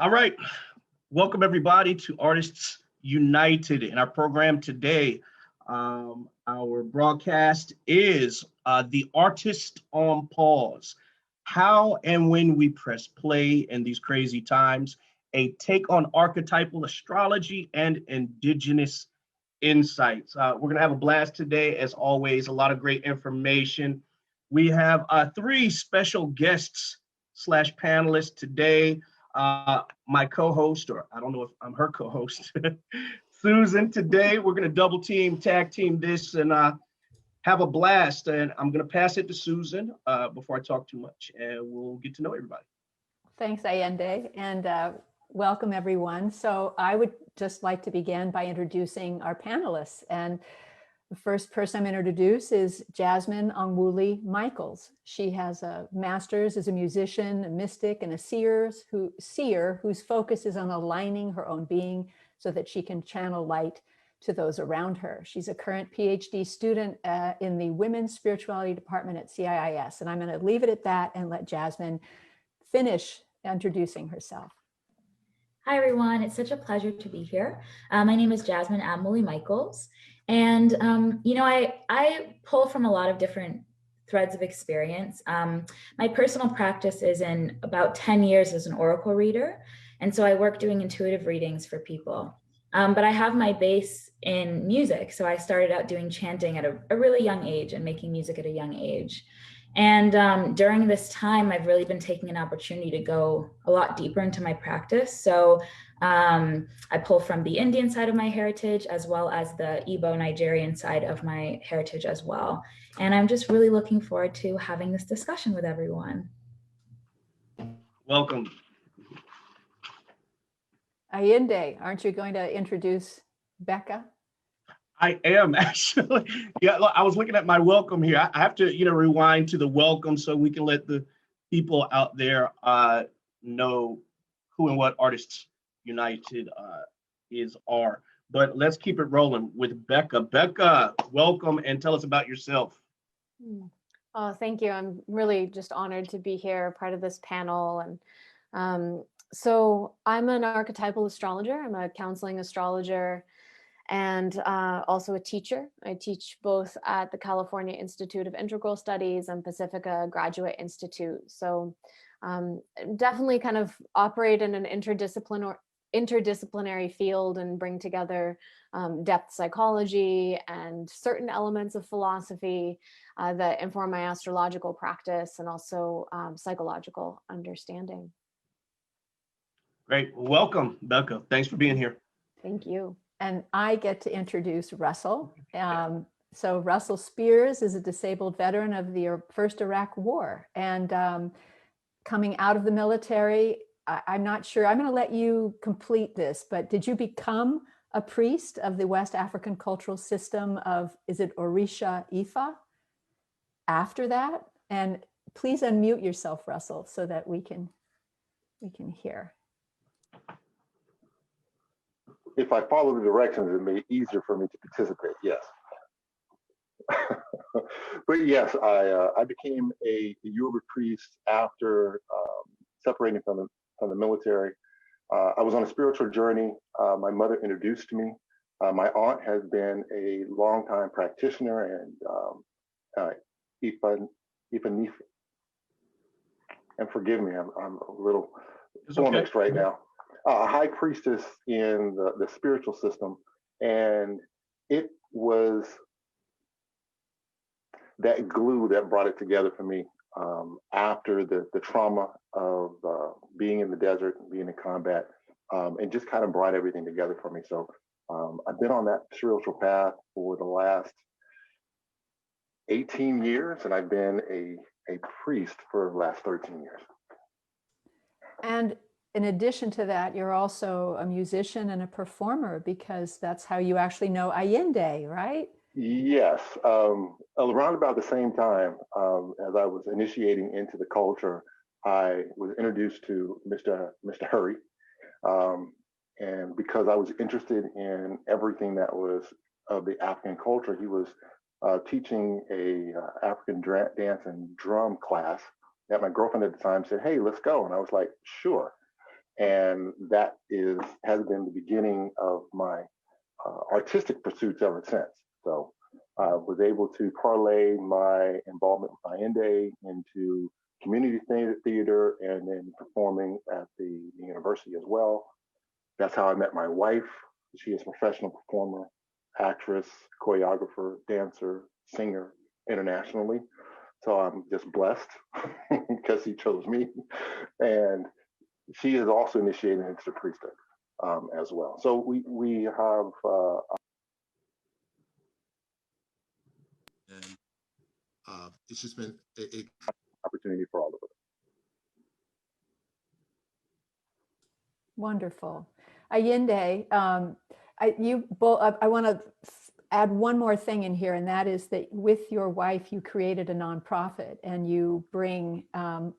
All right, welcome everybody to Artists United. In our program today, our broadcast is The Artist on Pause. How and when we press play in these crazy times, a take on archetypal astrology and indigenous insights. We're gonna have a blast today, as always, a lot of great information. We have three special guests slash panelists today. My co-host, or I don't know if I'm her co-host, Susan. Today we're going to tag team this, and have a blast. And I'm going to pass it to Susan before I talk too much, and we'll get to know everybody. Thanks, Ayinde, and welcome everyone. So I would just like to begin by introducing our panelists. And the first person I'm going to introduce is Jasmine Anwuli Michaels. She has a master's as a musician, a mystic, and a seer whose focus is on aligning her own being so that she can channel light to those around her. She's a current PhD student in the Women's Spirituality Department at CIIS. And I'm going to leave it at that and let Jasmine finish introducing herself. Hi, everyone. It's such a pleasure to be here. My name is Jasmine Anwuli Michaels. And, you know, I pull from a lot of different threads of experience. My personal practice is in about 10 years as an oracle reader. And so I work doing intuitive readings for people. But I have my base in music. So I started out doing chanting at a really young age and making music at a young age. And during this time, I've really been taking an opportunity to go a lot deeper into my practice. So I pull from the Indian side of my heritage, as well as the Igbo Nigerian side of my heritage as well. And I'm just really looking forward to having this discussion with everyone. Welcome. Ayinde, aren't you going to introduce Becca? I am actually. Yeah, look, I was looking at my welcome here. I have to, rewind to the welcome so we can let the people out there know who and what Artists United are. But let's keep it rolling with Becca. Becca, welcome and tell us about yourself. Oh, thank you. I'm really just honored to be here, part of this panel. And so I'm an archetypal astrologer. I'm a counseling astrologer and also a teacher. I teach both at the California Institute of Integral Studies and Pacifica Graduate Institute. So definitely kind of operate in an interdisciplinary field and bring together depth psychology and certain elements of philosophy that inform my astrological practice and also psychological understanding. Great. Welcome, Becca. Thanks for being here. Thank you. And I get to introduce Russell. So Russell Spears is a disabled veteran of the first Iraq War. And coming out of the military, I'm not sure, I'm going to let you complete this, but did you become a priest of the West African cultural system of, is it Orisha Ifa after that? And please unmute yourself, Russell, so that we can hear. If I follow the directions, it may be easier for me to participate, yes. But yes, I became a Yoruba priest after separating from the military. I was on a spiritual journey. My mother introduced me. My aunt has been a longtime practitioner and Ifa, and forgive me, I'm a little flummoxed right now. A high priestess in the spiritual system. And it was that glue that brought it together for me after the trauma of being in the desert, being in combat, and just kind of brought everything together for me. So I've been on that spiritual path for the last 18 years, and I've been a priest for the last 13 years. And in addition to that, you're also a musician and a performer, because that's how you actually know Ayinde, right? Yes. Around about the same time as I was initiating into the culture, I was introduced to Mr. Hurrey. And because I was interested in everything that was of the African culture, he was teaching a African dance and drum class that my girlfriend at the time said, "Hey, let's go." And I was like, "Sure." And that has been the beginning of my artistic pursuits ever since. So I was able to parlay my involvement with Ayinde into community theater and then performing at the university as well. That's how I met my wife. She is a professional performer, actress, choreographer, dancer, singer internationally. So I'm just blessed because he chose me. And she is also initiated into the priesthood as well. So we have and it's just been a opportunity for all of us. Wonderful. Ayinde, I want to add one more thing in here, and that is that with your wife, you created a nonprofit and you bring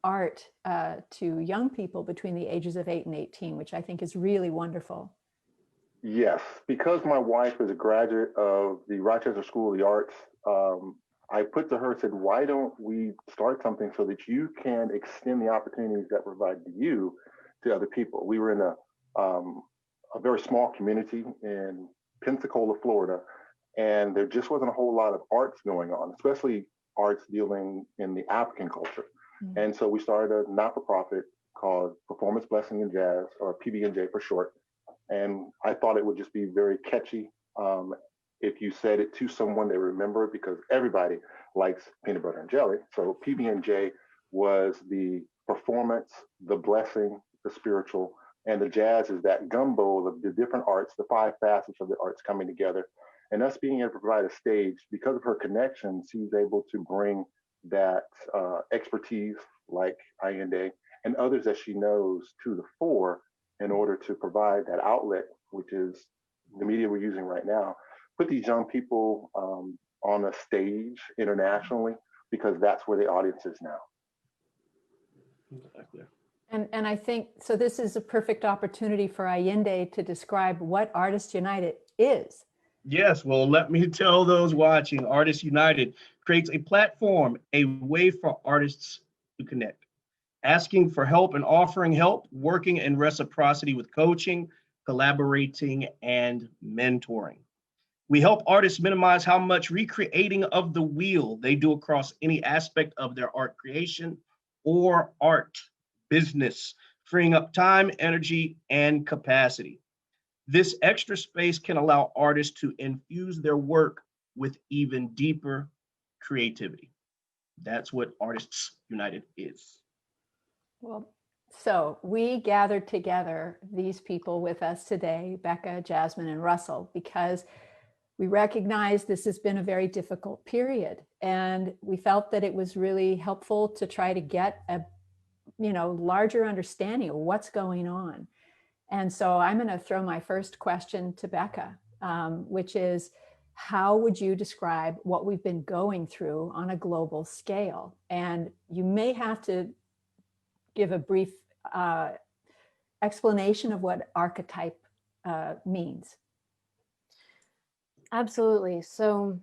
art to young people between the ages of 8 and 18, which I think is really wonderful. Yes, because my wife is a graduate of the Rochester School of the Arts, I put to her, said, why don't we start something so that you can extend the opportunities that provide to you to other people? We were in a very small community in Pensacola, Florida, and there just wasn't a whole lot of arts going on, especially arts dealing in the African culture. Mm-hmm. And so we started a not-for-profit called Performance Blessing and Jazz, or PB&J for short. And I thought it would just be very catchy. If you said it to someone, they remember it, because everybody likes peanut butter and jelly. So PB&J was the performance, the blessing, the spiritual, and the jazz is that gumbo of the different arts, the 5 facets of the arts coming together. And us being able to provide a stage, because of her connections, she's able to bring that expertise like Ayinde and others that she knows to the fore in order to provide that outlet, which is the media we're using right now. Put these young people on a stage internationally, because that's where the audience is now. Exactly. And I think, so this is a perfect opportunity for Ayinde to describe what Artists United is. Yes, well, let me tell those watching, Artists United creates a platform, a way for artists to connect, asking for help and offering help, working in reciprocity with coaching, collaborating, and mentoring. We help artists minimize how much recreating of the wheel they do across any aspect of their art creation or art business, freeing up time, energy, and capacity. This extra space can allow artists to infuse their work with even deeper creativity. That's what Artists United is. Well, so we gathered together these people with us today, Becca, Jasmine, and Russell, because we recognize this has been a very difficult period. And we felt that it was really helpful to try to get a larger understanding of what's going on. And so I'm going to throw my first question to Becca, which is, how would you describe what we've been going through on a global scale? And you may have to give a brief explanation of what archetype means. Absolutely. So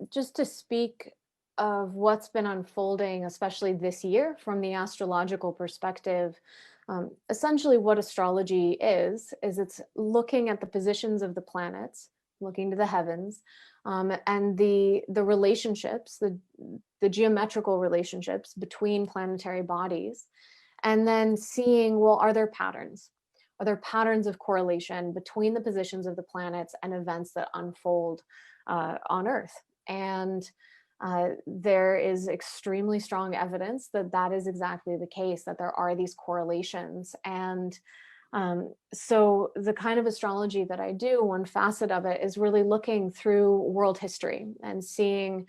just to speak of what's been unfolding, especially this year from the astrological perspective, essentially what astrology is it's looking at the positions of the planets, looking to the heavens, and the relationships, the geometrical relationships between planetary bodies, and then seeing, well, are there patterns? Are there patterns of correlation between the positions of the planets and events that unfold on Earth? And there is extremely strong evidence that that is exactly the case, that there are these correlations. And so the kind of astrology that I do, one facet of it is really looking through world history and seeing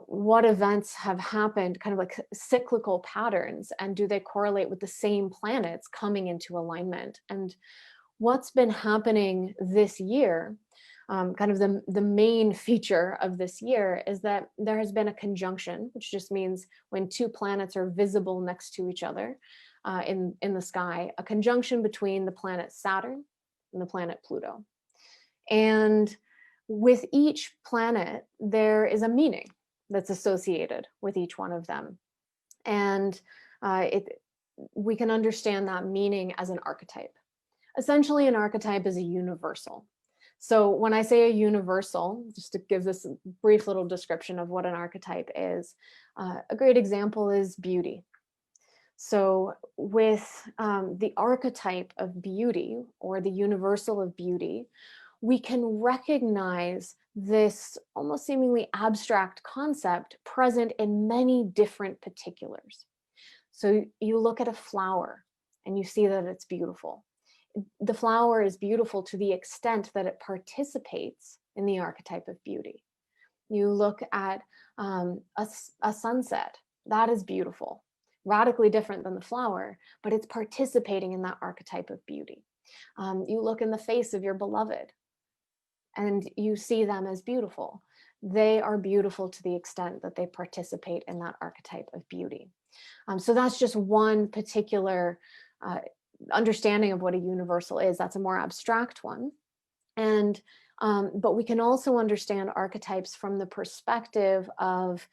what events have happened, kind of like cyclical patterns, and do they correlate with the same planets coming into alignment? And what's been happening this year, kind of the main feature of this year, is that there has been a conjunction, which just means when 2 planets are visible next to each other in the sky, a conjunction between the planet Saturn and the planet Pluto. And with each planet, there is a meaning that's associated with each one of them. And we can understand that meaning as an archetype. Essentially, an archetype is a universal. So when I say a universal, just to give this a brief little description of what an archetype is, a great example is beauty. So with the archetype of beauty, or the universal of beauty, we can recognize this almost seemingly abstract concept present in many different particulars. So you look at a flower and you see that it's beautiful. The flower is beautiful to the extent that it participates in the archetype of beauty. You look at a sunset, that is beautiful, radically different than the flower, but it's participating in that archetype of beauty. You look in the face of your beloved and you see them as beautiful. They are beautiful to the extent that they participate in that archetype of beauty. So that's just one particular understanding of what a universal is. That's a more abstract one. And but we can also understand archetypes from the perspective of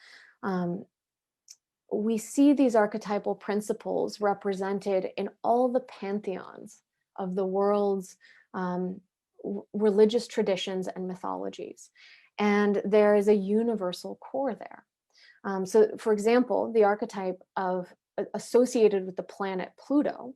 we see these archetypal principles represented in all the pantheons of the world's religious traditions and mythologies. And there is a universal core there. So for example, the archetype associated with the planet Pluto,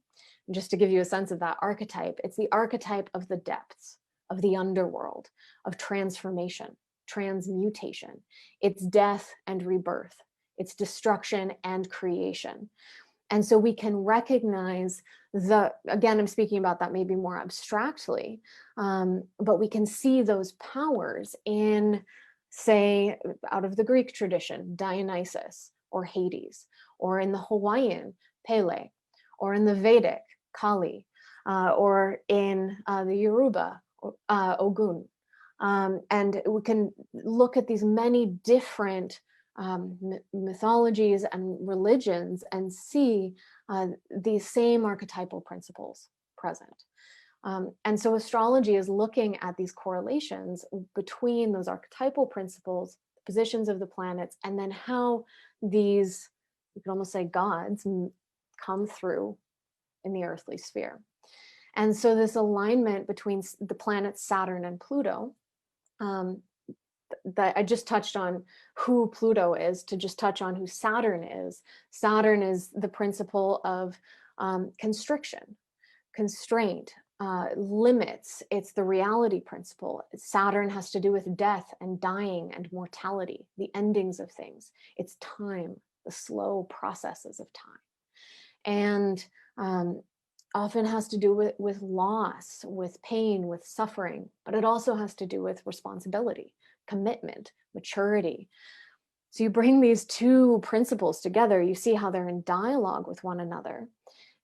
just to give you a sense of that archetype, it's the archetype of the depths, of the underworld, of transformation, transmutation. It's death and rebirth. It's destruction and creation. And so we can recognize again, I'm speaking about that maybe more abstractly, but we can see those powers in, say, out of the Greek tradition, Dionysus or Hades, or in the Hawaiian, Pele, or in the Vedic, Kali, or in the Yoruba, Ogun. And we can look at these many different mythologies and religions and see these same archetypal principles present. And so astrology is looking at these correlations between those archetypal principles, positions of the planets, and then how these, you could almost say, gods come through in the earthly sphere. And so this alignment between the planets Saturn and Pluto, that I just touched on who Pluto is, to just touch on who Saturn is. Saturn is the principle of constriction, constraint, limits. It's the reality principle. Saturn has to do with death and dying and mortality, the endings of things. It's time, the slow processes of time. And often has to do with loss, with pain, with suffering, but it also has to do with responsibility, commitment, maturity. So you bring these two principles together, you see how they're in dialogue with one another.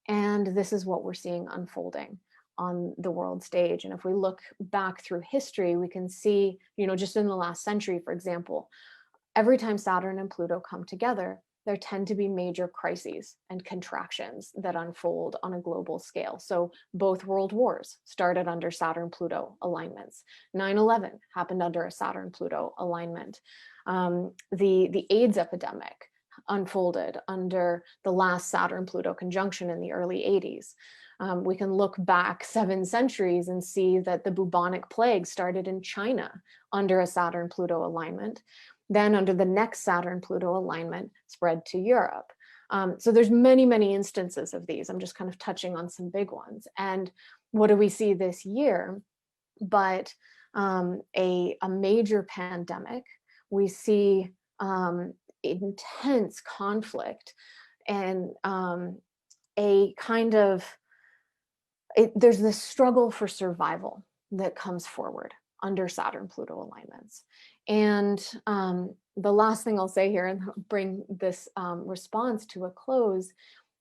And this is what we're seeing unfolding on the world stage. And if we look back through history, we can see, just in the last century, for example, every time Saturn and Pluto come together, there tend to be major crises and contractions that unfold on a global scale. So both world wars started under Saturn-Pluto alignments. 9/11 happened under a Saturn-Pluto alignment. The AIDS epidemic unfolded under the last Saturn-Pluto conjunction in the early 80s. We can look back 7 centuries and see that the bubonic plague started in China under a Saturn-Pluto alignment. Then under the next Saturn-Pluto alignment spread to Europe. So there's many, many instances of these. I'm just kind of touching on some big ones. And what do we see this year? But a major pandemic. We see intense conflict and a kind of, there's this struggle for survival that comes forward under Saturn-Pluto alignments. And the last thing I'll say here and bring this response to a close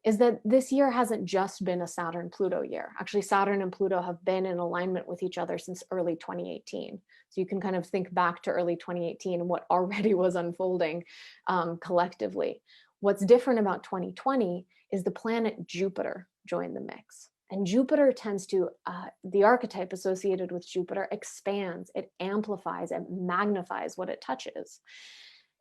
is that this year hasn't just been a Saturn-Pluto year. Actually, Saturn and Pluto have been in alignment with each other since early 2018. So you can kind of think back to early 2018 and what already was unfolding collectively. What's different about 2020 is the planet Jupiter joined the mix. And Jupiter tends to, the archetype associated with Jupiter expands, it amplifies, it magnifies what it touches.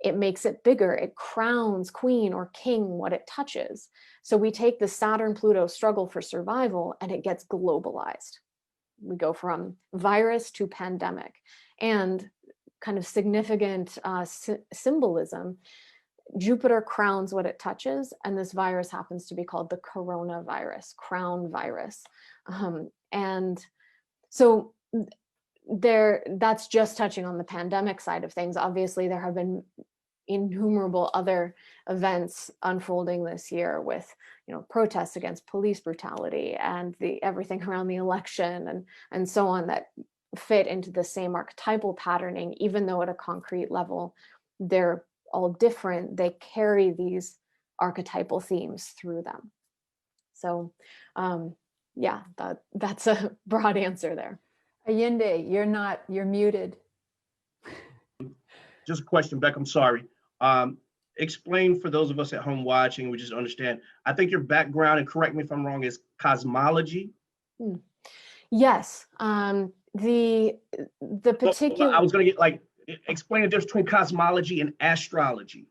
It makes it bigger, it crowns queen or king what it touches. So we take the Saturn-Pluto struggle for survival and it gets globalized. We go from virus to pandemic, and kind of significant symbolism. Jupiter crowns what it touches, and this virus happens to be called the coronavirus, crown virus. And so that's just touching on the pandemic side of things. Obviously, there have been innumerable other events unfolding this year with, protests against police brutality and everything around the election and so on, that fit into the same archetypal patterning. Even though at a concrete level they're all different, they carry these archetypal themes through them. So yeah, that's a broad answer there. Ayinde, you're muted. Just a question, Becca, I'm sorry. Explain for those of us at home watching, we just understand. I think your background, and correct me if I'm wrong, is cosmology. Yes. The particular. I was going to get explain the difference between cosmology and astrology.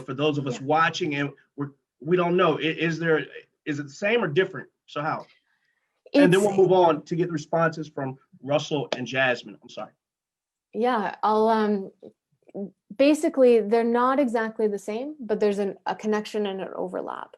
For those of us watching, and we don't know. Is it the same or different? So how? And then we'll move on to get the responses from Russell and Jasmine. I'm sorry. Yeah, I'll basically, they're not exactly the same, but there's a connection and an overlap.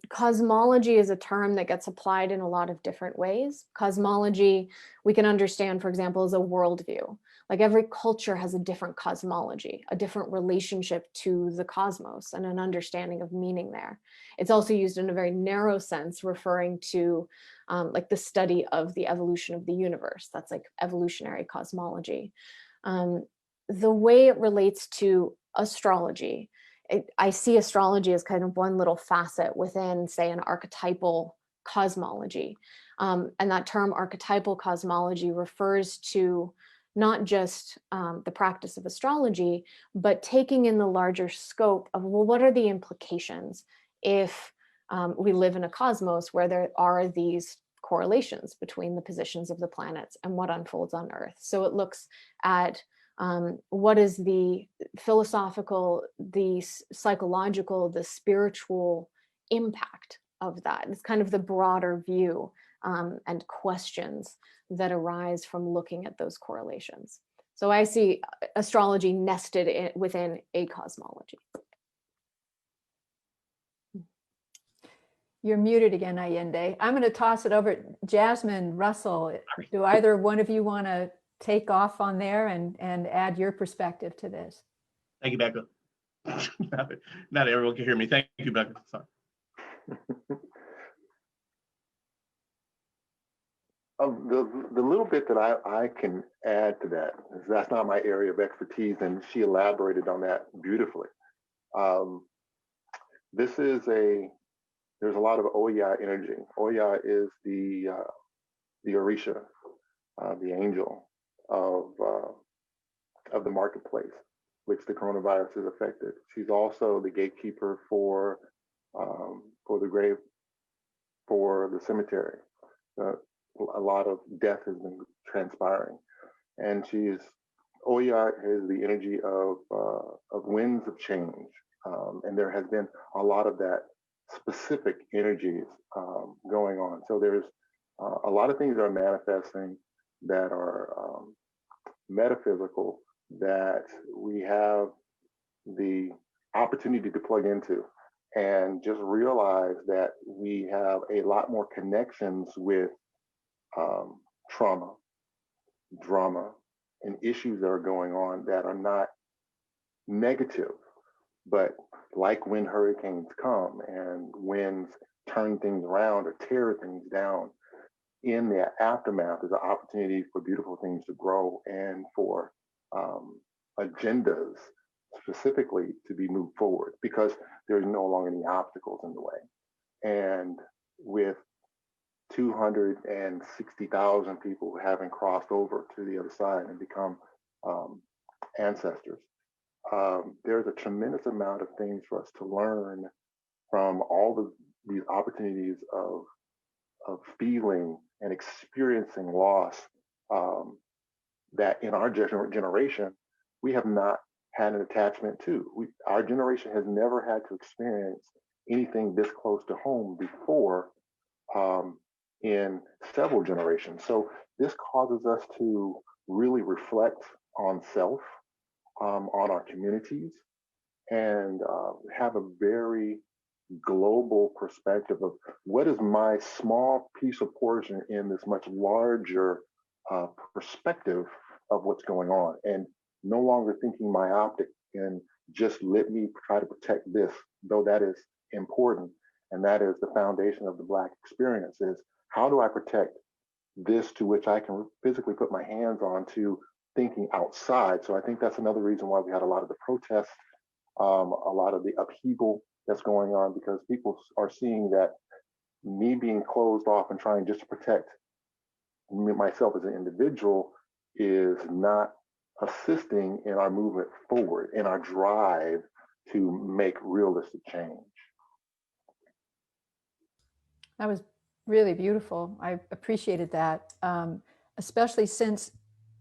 Cosmology is a term that gets applied in a lot of different ways. Cosmology, we can understand, for example, as a worldview. Like every culture has a different cosmology, a different relationship to the cosmos, and an understanding of meaning there. It's also used in a very narrow sense, referring to like the study of the evolution of the universe. That's like evolutionary cosmology. The way it relates to astrology, I see astrology as kind of one little facet within, say, an archetypal cosmology. And that term archetypal cosmology refers to not just the practice of astrology, but taking in the larger scope of, well, what are the implications if we live in a cosmos where there are these correlations between the positions of the planets and what unfolds on Earth. So it looks at what is the philosophical, the psychological, the spiritual impact of that. It's kind of the broader view and questions that arise from looking at those correlations. So I see astrology nested within a cosmology. You're muted again, Ayinde. I'm going to toss it over. Jasmine, Russell, do either one of you want to take off on there and add your perspective to this? Thank you, Becca. Not everyone can hear me. Thank you, Becca. Sorry. The little bit that I can add to that is that's not my area of expertise, and she elaborated on that beautifully. There's a lot of Oya energy. Oya is the Orisha, the angel of the marketplace, which the coronavirus has affected. She's also the gatekeeper for the grave, for the cemetery. A lot of death has been transpiring, and Oya is the energy of winds of change, and there has been a lot of that specific energies going on. So there's a lot of things that are manifesting that are metaphysical that we have the opportunity to plug into and just realize that we have a lot more connections with trauma, drama, and issues that are going on that are not negative, but like when hurricanes come and winds turn things around or tear things down, in the aftermath is an opportunity for beautiful things to grow and for agendas specifically to be moved forward, because there's no longer any obstacles in the way. And with 260,000 people having crossed over to the other side and become ancestors, there's a tremendous amount of things for us to learn from all these opportunities of feeling and experiencing loss that in our generation we have not had an attachment to. Our generation has never had to experience anything this close to home before in several generations. So this causes us to really reflect on self, on our communities, and have a very global perspective of what is my small piece of portion in this much larger perspective of what's going on, and no longer thinking myopic and just let me try to protect this, though that is important. And that is the foundation of the Black experience, is how do I protect this to which I can physically put my hands on, to thinking outside. So I think that's another reason why we had a lot of the protests, a lot of the upheaval that's going on, because people are seeing that me being closed off and trying just to protect myself as an individual is not assisting in our movement forward, in our drive to make realistic change. That was really beautiful. I appreciated that, especially since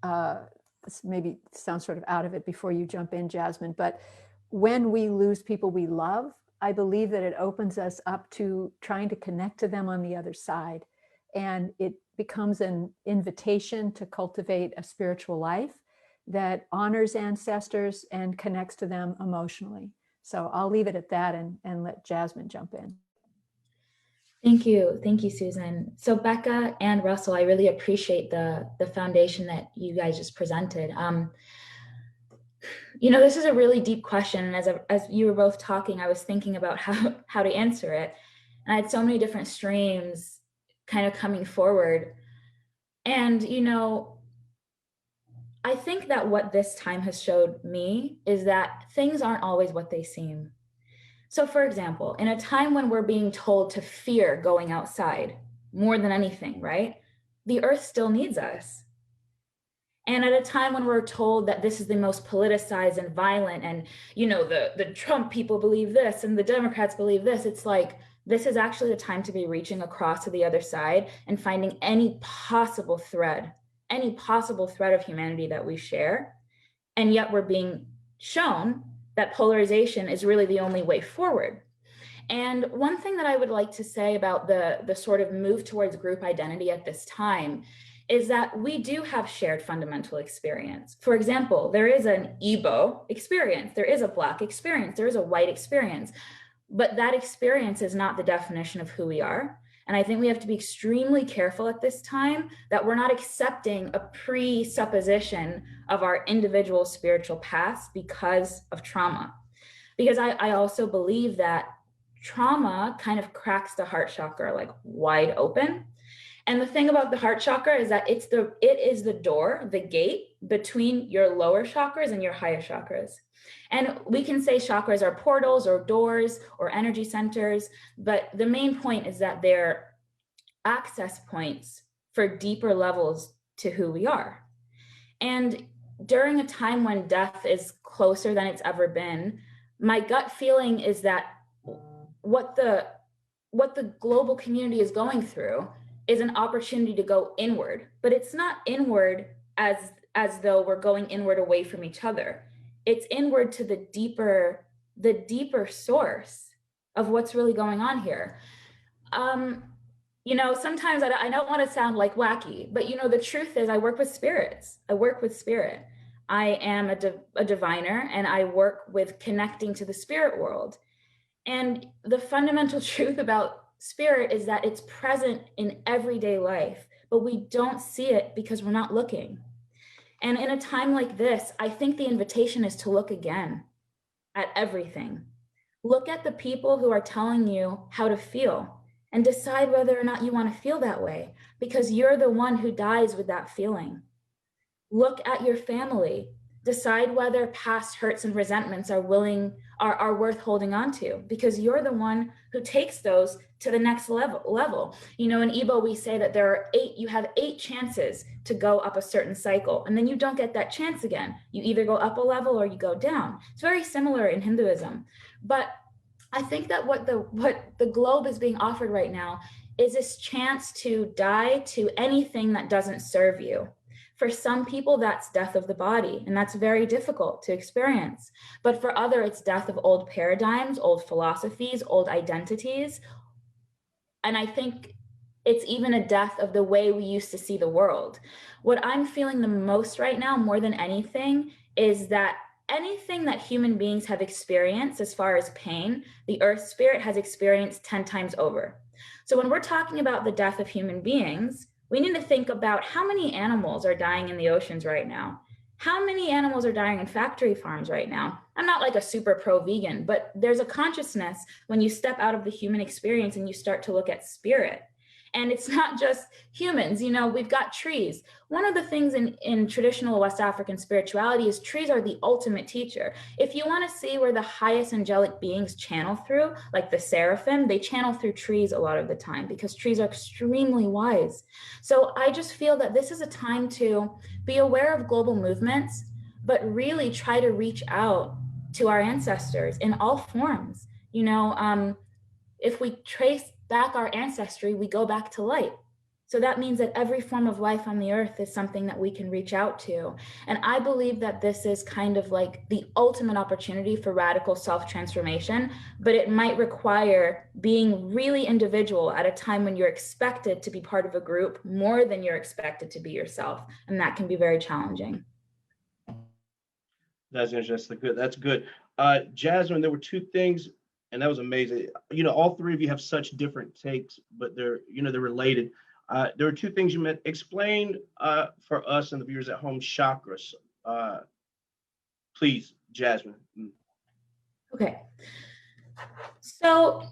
this maybe sounds sort of out of it before you jump in, Jasmine, but when we lose people we love, I believe that it opens us up to trying to connect to them on the other side. And it becomes an invitation to cultivate a spiritual life that honors ancestors and connects to them emotionally. So I'll leave it at that and let Jasmine jump in. Thank you, Susan. So Becca and Russell, I really appreciate the foundation that you guys just presented. You know, this is a really deep question, and as you were both talking, I was thinking about how to answer it, and I had so many different streams kind of coming forward. And you know, I think that what this time has showed me is that things aren't always what they seem. So for example, in a time when we're being told to fear going outside more than anything, right? The earth still needs us. And at a time when we're told that this is the most politicized and violent, and you know, the Trump people believe this and the Democrats believe this, it's like, this is actually the time to be reaching across to the other side and finding any possible thread of humanity that we share. And yet we're being shown that polarization is really the only way forward. And one thing that I would like to say about the sort of move towards group identity at this time is that we do have shared fundamental experience. For example, there is an Igbo experience, there is a Black experience, there is a white experience, but that experience is not the definition of who we are. And I think we have to be extremely careful at this time that we're not accepting a presupposition of our individual spiritual paths because of trauma. Because I also believe that trauma kind of cracks the heart chakra like wide open. And the thing about the heart chakra is that it is the door, the gate between your lower chakras and your higher chakras. And we can say chakras are portals or doors or energy centers, but the main point is that they're access points for deeper levels to who we are. And during a time when death is closer than it's ever been, my gut feeling is that what the global community is going through is an opportunity to go inward, but it's not inward as though we're going inward away from each other. It's inward to the deeper source of what's really going on here. You know, sometimes I don't want to sound like wacky, but you know, the truth is I work with spirits. I am a diviner, and I work with connecting to the spirit world. And the fundamental truth about spirit is that it's present in everyday life, but we don't see it because we're not looking. And in a time like this, I think the invitation is to look again at everything. Look at the people who are telling you how to feel and decide whether or not you want to feel that way, because you're the one who dies with that feeling. Look at your family. Decide whether past hurts and resentments are worth holding on to, because you're the one who takes those to the next level. You know, in Igbo, we say that you have 8 chances to go up a certain cycle, and then you don't get that chance again. You either go up a level or you go down. It's very similar in Hinduism. But I think that what the globe is being offered right now is this chance to die to anything that doesn't serve you. For some people, that's death of the body, and that's very difficult to experience. But for others, it's death of old paradigms, old philosophies, old identities. And I think it's even a death of the way we used to see the world. What I'm feeling the most right now, more than anything, is that anything that human beings have experienced as far as pain, the earth spirit has experienced 10 times over. So when we're talking about the death of human beings, we need to think about how many animals are dying in the oceans right now. How many animals are dying in factory farms right now? I'm not like a super pro-vegan, but there's a consciousness when you step out of the human experience and you start to look at spirit. And it's not just humans, you know, we've got trees. One of the things in traditional West African spirituality is trees are the ultimate teacher. If you want to see where the highest angelic beings channel through, like the seraphim, they channel through trees a lot of the time because trees are extremely wise. So I just feel that this is a time to be aware of global movements, but really try to reach out to our ancestors in all forms. You know, if we trace back our ancestry, we go back to light. So that means that every form of life on the earth is something that we can reach out to. And I believe that this is kind of like the ultimate opportunity for radical self-transformation, but it might require being really individual at a time when you're expected to be part of a group more than you're expected to be yourself. And that can be very challenging. That's interesting. Good. That's good. Jasmine, there were two things, and that was amazing. You know, all three of you have such different takes, but they're, you know, they're related. There were two things you meant. Explain for us and the viewers at home chakras, please, Jasmine. Okay. So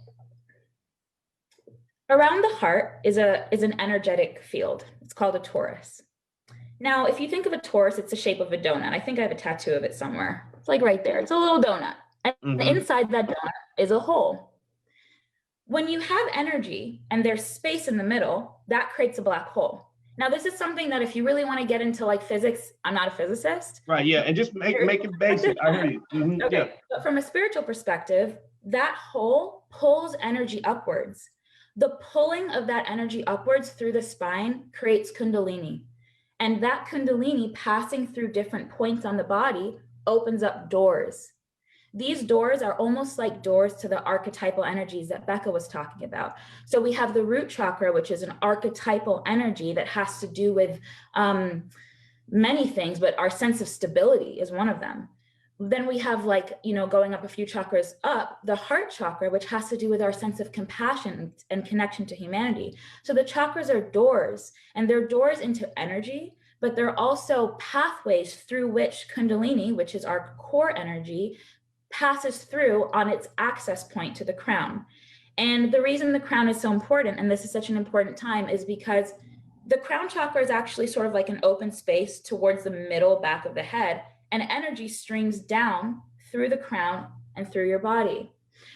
around the heart is an energetic field. It's called a torus. Now, if you think of a torus, it's the shape of a donut. I think I have a tattoo of it somewhere. It's like right there. It's a little donut. And inside that donut is a hole. When you have energy and there's space in the middle, that creates a black hole. Now, this is something that if you really want to get into like physics, I'm not a physicist. Right, yeah, and just make it basic. I hear you. Okay. Yeah. But from a spiritual perspective, that hole pulls energy upwards. The pulling of that energy upwards through the spine creates kundalini. And that kundalini passing through different points on the body opens up doors. These doors are almost like doors to the archetypal energies that Becca was talking about. So we have the root chakra, which is an archetypal energy that has to do with many things, but our sense of stability is one of them. Then we have, like, you know, going up a few chakras up, the heart chakra, which has to do with our sense of compassion and connection to humanity. So the chakras are doors, and they're doors into energy, but they're also pathways through which kundalini, which is our core energy, passes through on its access point to the crown. And the reason the crown is so important, and this is such an important time, is because the crown chakra is actually sort of like an open space towards the middle back of the head, and energy streams down through the crown and through your body.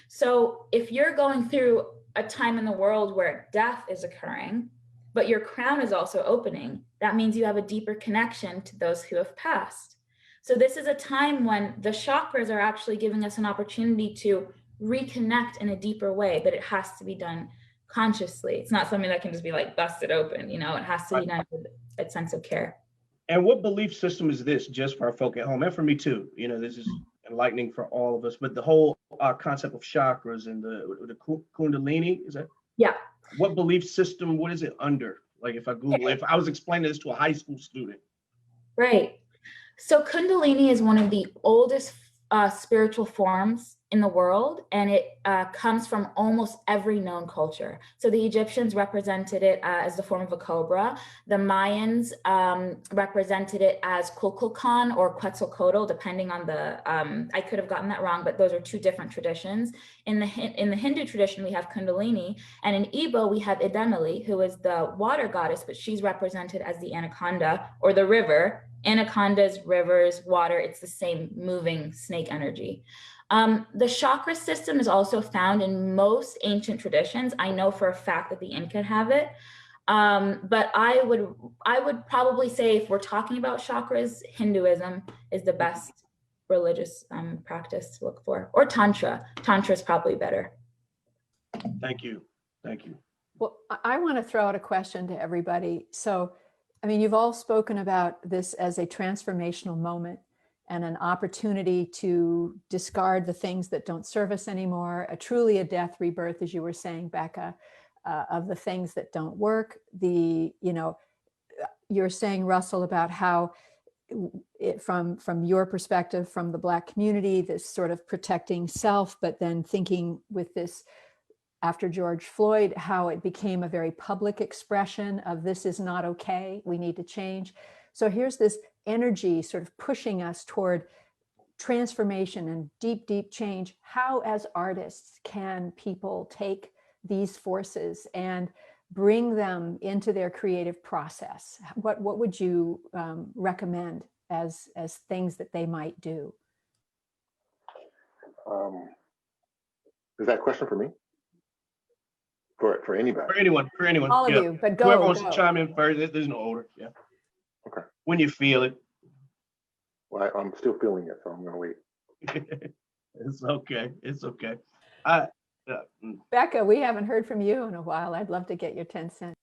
So if you're going through a time in the world where death is occurring, but your crown is also opening, that means you have a deeper connection to those who have passed. So this is a time when the chakras are actually giving us an opportunity to reconnect in a deeper way, but it has to be done consciously. It's not something that can just be like busted open, you know, it has to be done with a sense of care. And what belief system is this, just for our folk at home, and for me too? You know, this is enlightening for all of us, but the whole concept of chakras and the kundalini, is that? Yeah. What belief system, what is it under? Like if I Google, if I was explaining this to a high school student. Right. So kundalini is one of the oldest spiritual forms in the world, and it comes from almost every known culture. So the Egyptians represented it as the form of a cobra. The Mayans represented it as Kukulkan or Quetzalcoatl, depending on the, I could have gotten that wrong, but those are two different traditions. In the Hindu tradition, we have Kundalini, and in Igbo, we have Idemili, who is the water goddess, but she's represented as the anaconda or the river. Anacondas, rivers, water, it's the same moving snake energy. The chakra system is also found in most ancient traditions. I know for a fact that the Inca have it, but I would probably say if we're talking about chakras, Hinduism is the best religious practice to look for, or Tantra. Tantra is probably better. Thank you. Thank you. Well, I want to throw out a question to everybody. So I mean, you've all spoken about this as a transformational moment and an opportunity to discard the things that don't serve us anymore, truly a death rebirth, as you were saying, Becca, of the things that don't work. You're saying, Russell, about how from your perspective, from the Black community, this sort of protecting self, but then thinking with this, after George Floyd, how it became a very public expression of this is not okay, we need to change. So here's this energy sort of pushing us toward transformation and deep, deep change. How, as artists, can people take these forces and bring them into their creative process? What would you recommend as things that they might do? Is that a question for me? For anybody? For anyone. All of you, but go. Whoever wants to chime in first, there's no order. Yeah. Okay. When you feel it. Well, I'm still feeling it, so I'm gonna wait. It's okay. It's okay. Becca, we haven't heard from you in a while. I'd love to get your 10 cents.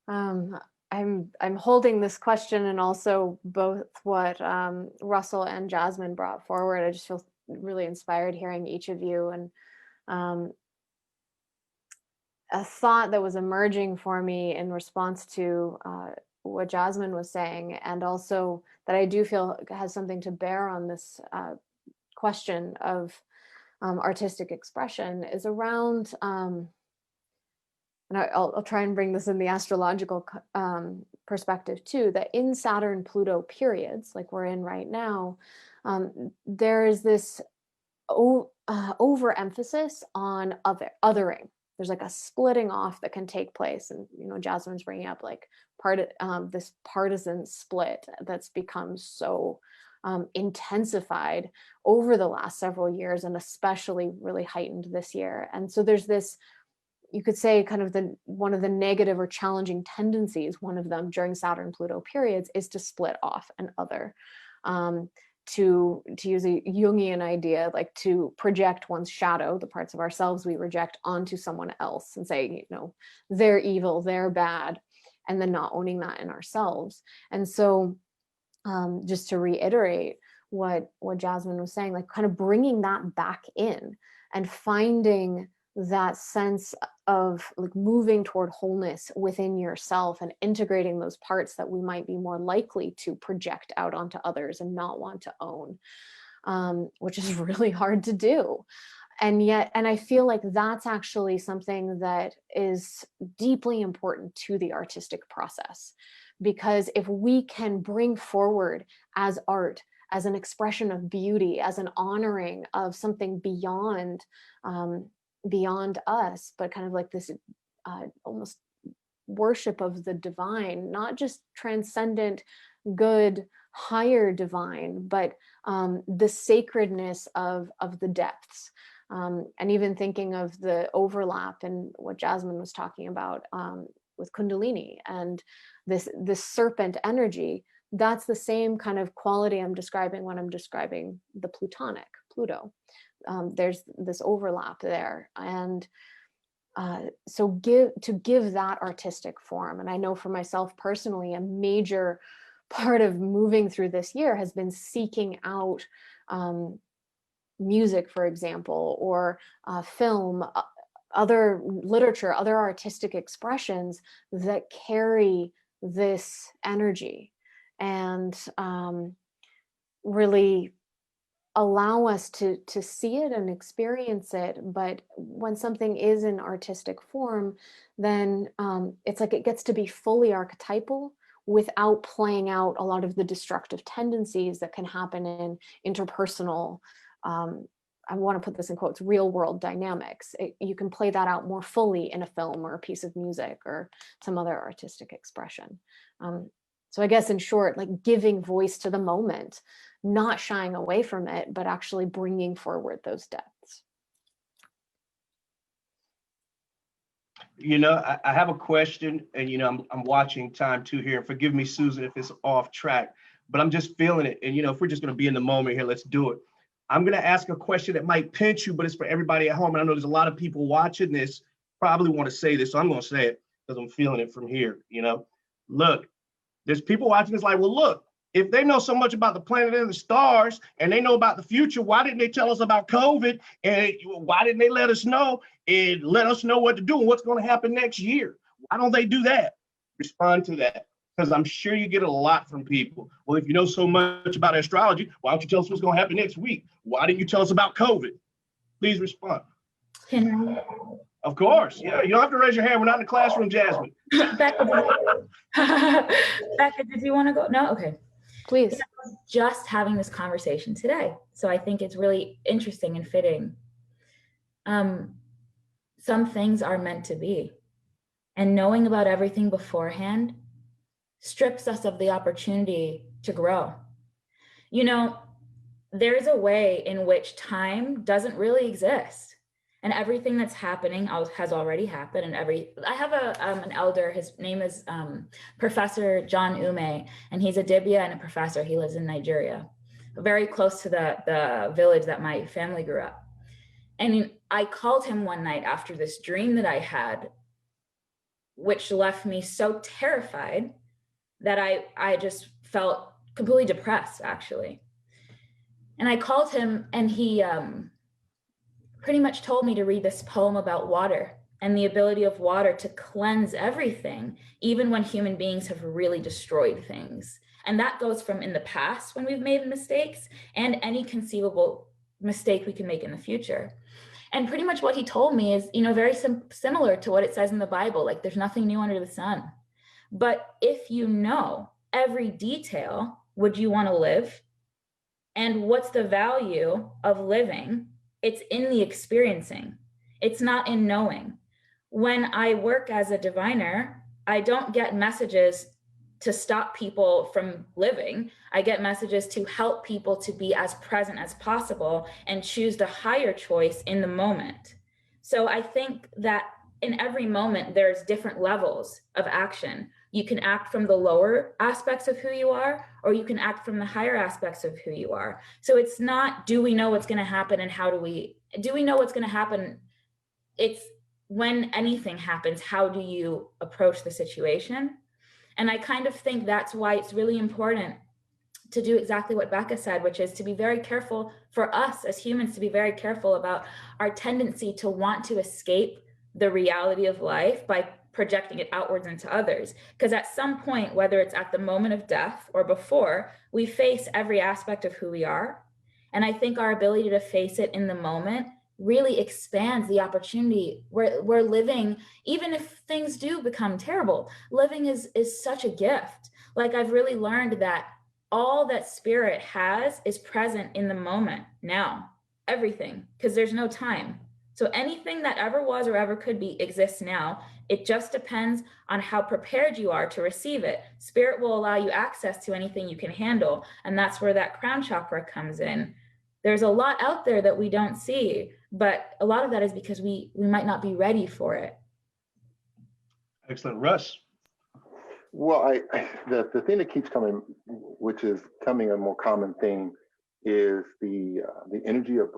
I'm holding this question and also both what Russell and Jasmine brought forward. I just feel really inspired hearing each of you, and a thought that was emerging for me in response to what Jasmine was saying, and also that I do feel has something to bear on this question of artistic expression, is around, and I'll try and bring this in the astrological perspective too, that in Saturn-Pluto periods, like we're in right now, there is this overemphasis on othering. There's like a splitting off that can take place, and Jasmine's bringing up like this partisan split that's become so intensified over the last several years, and especially really heightened this year. And so there's this, you could say, kind of one of the negative or challenging tendencies, one of them during Saturn-Pluto periods, is to split off and other. To use a Jungian idea, like to project one's shadow, the parts of ourselves we reject, onto someone else and say, they're evil, they're bad, and then not owning that in ourselves. And so just to reiterate what Jasmine was saying, like kind of bringing that back in and finding that sense of like moving toward wholeness within yourself and integrating those parts that we might be more likely to project out onto others and not want to own, which is really hard to do. And I feel like that's actually something that is deeply important to the artistic process, because if we can bring forward as art, as an expression of beauty, as an honoring of something beyond us, but kind of like this almost worship of the divine, not just transcendent, good, higher divine, but the sacredness of the depths. And even thinking of the overlap and what Jasmine was talking about with Kundalini and this serpent energy, that's the same kind of quality I'm describing when I'm describing the Plutonic, Pluto. There's this overlap there, and so give that artistic form. And I know for myself personally, a major part of moving through this year has been seeking out music, for example, or film, other literature, other artistic expressions that carry this energy and really allow us to see it and experience it. But when something is in artistic form, then it's like it gets to be fully archetypal without playing out a lot of the destructive tendencies that can happen in interpersonal, I want to put this in quotes, real world dynamics. You can play that out more fully in a film or a piece of music or some other artistic expression. So I guess in short, like giving voice to the moment, not shying away from it, but actually bringing forward those depths. I have a question, and I'm watching time too here. Forgive me, Susan, if it's off track, but I'm just feeling it. And if we're just going to be in the moment here, let's do it. I'm going to ask a question that might pinch you, but it's for everybody at home. And I know there's a lot of people watching this probably want to say this, so I'm going to say it because I'm feeling it from here. Look, there's people watching this like, well, look, if they know so much about the planet and the stars and they know about the future, why didn't they tell us about COVID? And why didn't they let us know and let us know what to do and what's going to happen next year? Why don't they do that? Respond to that, because I'm sure you get a lot from people. Well, if you know so much about astrology, why don't you tell us what's going to happen next week? Why didn't you tell us about COVID? Please respond. Can I? Of course. Yeah, you don't have to raise your hand. We're not in the classroom, Jasmine. Becca, Becca, did you want to go? No? Okay. Please. Just having this conversation today. So I think it's really interesting and fitting. Some things are meant to be. And knowing about everything beforehand strips us of the opportunity to grow. You know, there's a way in which time doesn't really exist. And everything that's happening has already happened. And I have an elder, his name is Professor John Ume, and he's a Dibia and a professor. He lives in Nigeria, very close to the village that my family grew up. And I called him one night after this dream that I had, which left me so terrified that I just felt completely depressed, actually. And I called him, and he pretty much told me to read this poem about water and the ability of water to cleanse everything, even when human beings have really destroyed things. And that goes from in the past when we've made mistakes and any conceivable mistake we can make in the future. And pretty much what he told me is, you know, very similar to what it says in the Bible, like there's nothing new under the sun. But if you know every detail, would you want to live? And what's the value of living? It's in the experiencing. It's not in knowing. When I work as a diviner, I don't get messages to stop people from living. I get messages to help people to be as present as possible and choose the higher choice in the moment. So I think that in every moment, there's different levels of action. You can act from the lower aspects of who you are, or you can act from the higher aspects of who you are. So it's not, do we know what's going to happen and do we know what's going to happen? It's when anything happens, how do you approach the situation? And I kind of think that's why it's really important to do exactly what Becca said, which is to be very careful for us as humans, to be very careful about our tendency to want to escape the reality of life by projecting it outwards into others. Because at some point, whether it's at the moment of death or before, we face every aspect of who we are. And I think our ability to face it in the moment really expands the opportunity. We're living, even if things do become terrible, living is such a gift. Like I've really learned that all that spirit has is present in the moment now, everything, because there's no time. So anything that ever was or ever could be exists now. It just depends on how prepared you are to receive it. Spirit will allow you access to anything you can handle. And that's where that crown chakra comes in. There's a lot out there that we don't see, but a lot of that is because we might not be ready for it. Excellent. Russ? Well, the thing that keeps coming, which is coming a more common thing, is the energy of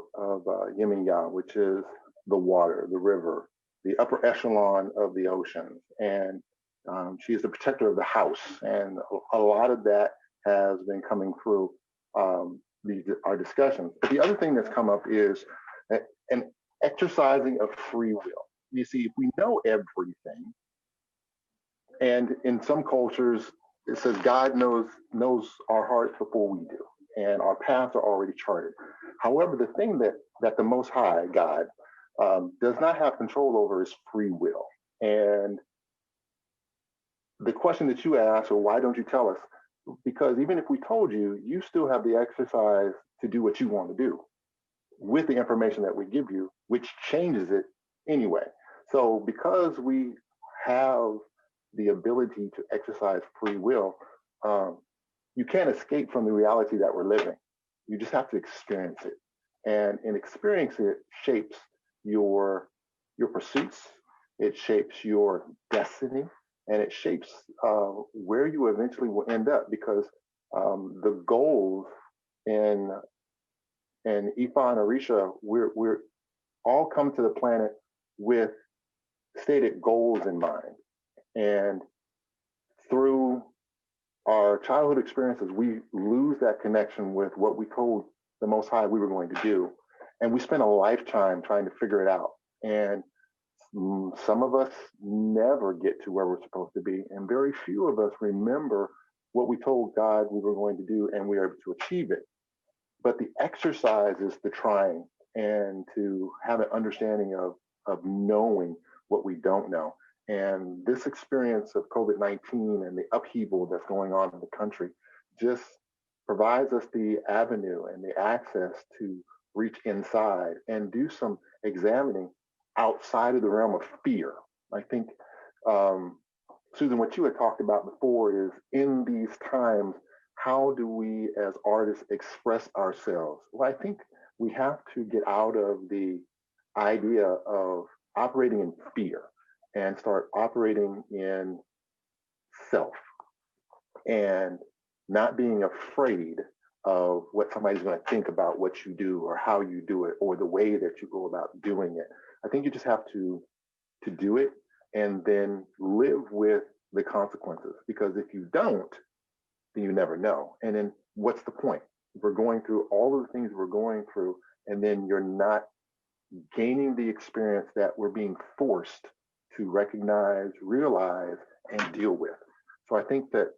yin and yang, which is the water, the river, the upper echelon of the ocean. And she is the protector of the house. And a lot of that has been coming through our discussions. But the other thing that's come up is an exercising of free will. You see, if we know everything, and in some cultures, it says God knows our hearts before we do, and our paths are already charted. However, the thing that the Most High, God, does not have control over is free will. And the question that you asked, or why don't you tell us? Because even if we told you, you still have the exercise to do what you want to do with the information that we give you, which changes it anyway. So because we have the ability to exercise free will, you can't escape from the reality that we're living. You just have to experience it. And in experiencing it shapes your pursuits, it shapes your destiny, and it shapes where you eventually will end up, because the goals in Ifa and Orisha, we're all come to the planet with stated goals in mind. And through our childhood experiences, we lose that connection with what we told the Most High we were going to do. And we spend a lifetime trying to figure it out. And some of us never get to where we're supposed to be. And very few of us remember what we told God we were going to do, and we are able to achieve it. But the exercise is the trying and to have an understanding of knowing what we don't know. And this experience of COVID-19 and the upheaval that's going on in the country just provides us the avenue and the access to reach inside and do some examining outside of the realm of fear. I think, Susan, what you had talked about before is in these times, how do we as artists express ourselves? Well, I think we have to get out of the idea of operating in fear and start operating in self and not being afraid of what somebody's going to think about what you do or how you do it or the way that you go about doing it. I think you just have to do it and then live with the consequences, because if you don't, then you never know. And then what's the point? We're going through all of the things we're going through, and then you're not gaining the experience that we're being forced to recognize, realize, and deal with. So I think that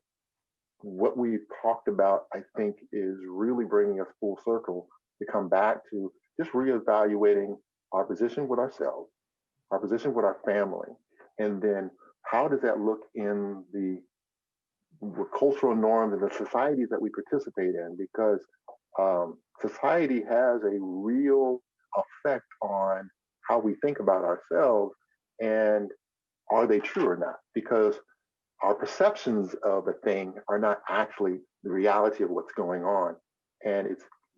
what we've talked about, I think, is really bringing us full circle to come back to just reevaluating our position with ourselves, our position with our family, and then how does that look in the cultural norms and the societies that we participate in? Because society has a real effect on how we think about ourselves, and are they true or not? Because our perceptions of a thing are not actually the reality of what's going on, and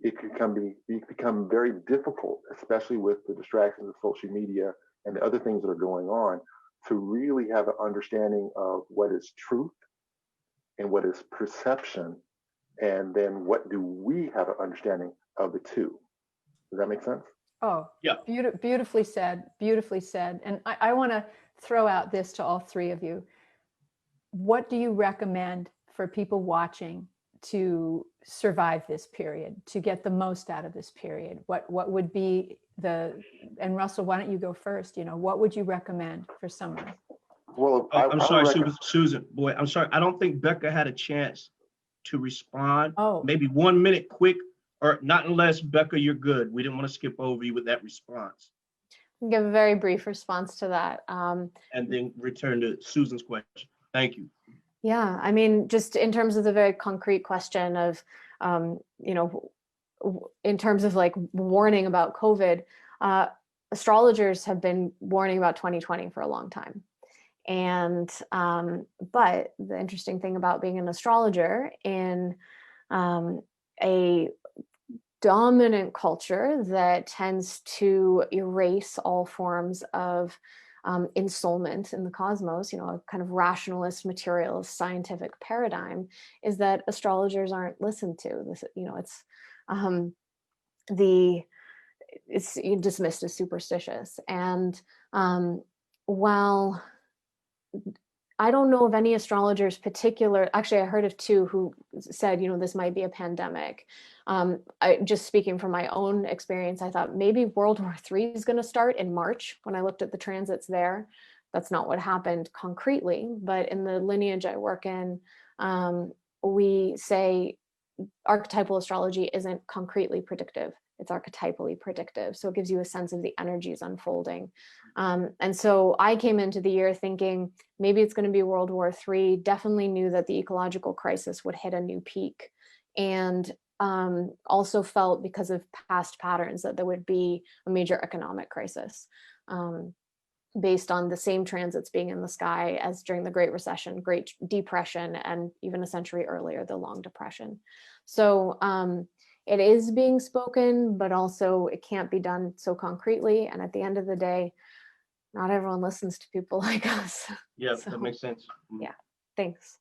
it can become very difficult, especially with the distractions of social media and the other things that are going on, to really have an understanding of what is truth and what is perception, and then what do we have an understanding of the two. Does that make sense? Oh, Yeah. Beautifully said, beautifully said. And I want to throw out this to all three of you. What do you recommend for people watching to survive this period, to get the most out of this period? What would be and Russell, why don't you go first? What would you recommend for someone? Well, I'm sorry, Susan. Boy, I'm sorry. I don't think Becca had a chance to respond. Oh. Maybe 1 minute quick, or not unless, Becca, you're good. We didn't want to skip over you with that response. I'll give a very brief response to that. And then return to Susan's question. Thank you. Yeah, I mean, just in terms of the very concrete question of, in terms of like warning about COVID, astrologers have been warning about 2020 for a long time. And, but the interesting thing about being an astrologer in a dominant culture that tends to erase all forms of ensoulment in the cosmos, a kind of rationalist, materialist, scientific paradigm, is that astrologers aren't listened to. This, it's dismissed as superstitious. And while I don't know of any astrologers actually I heard of two who said, this might be a pandemic. Just speaking from my own experience, I thought maybe World War III is going to start in March when I looked at the transits there. That's not what happened concretely, but in the lineage I work in, we say archetypal astrology isn't concretely predictive. It's archetypally predictive. So it gives you a sense of the energies unfolding. And so I came into the year thinking maybe it's going to be World War III, definitely knew that the ecological crisis would hit a new peak. And also felt, because of past patterns, that there would be a major economic crisis based on the same transits being in the sky as during the Great Recession, Great Depression, and even a century earlier, the Long Depression. So it is being spoken, but also it can't be done so concretely. And at the end of the day, not everyone listens to people like us. Yeah, so, that makes sense. Yeah, thanks.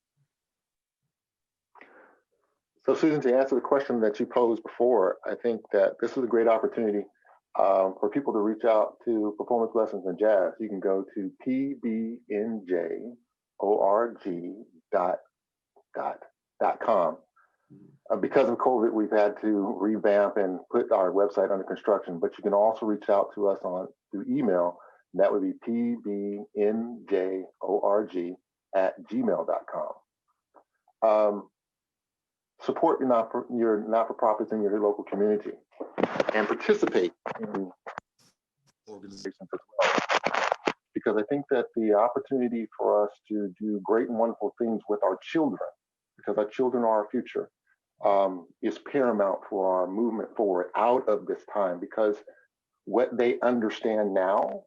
So Susan, to answer the question that you posed before, I think that this is a great opportunity for people to reach out to Performance Lessons in Jazz. You can go to pbnjorg.org Because of COVID, we've had to revamp and put our website under construction, but you can also reach out to us through email. And that would be pbnjorg@gmail.com. Support your not-for-profits in your local community and participate in organizations as well. Because I think that the opportunity for us to do great and wonderful things with our children, because our children are our future, is paramount for our movement forward out of this time, because what they understand now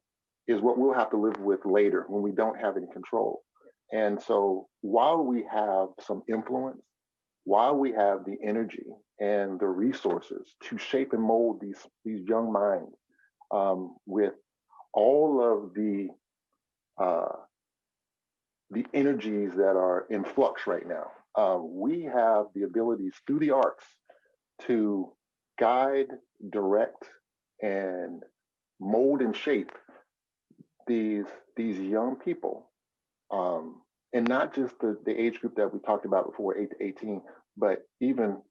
is what we'll have to live with later when we don't have any control. And so while we have some influence, while we have the energy and the resources to shape and mold these young minds with all of the energies that are in flux right now, we have the abilities through the arts to guide, direct, and mold and shape these young people, and not just the age group that we talked about before, 8 to 18, but even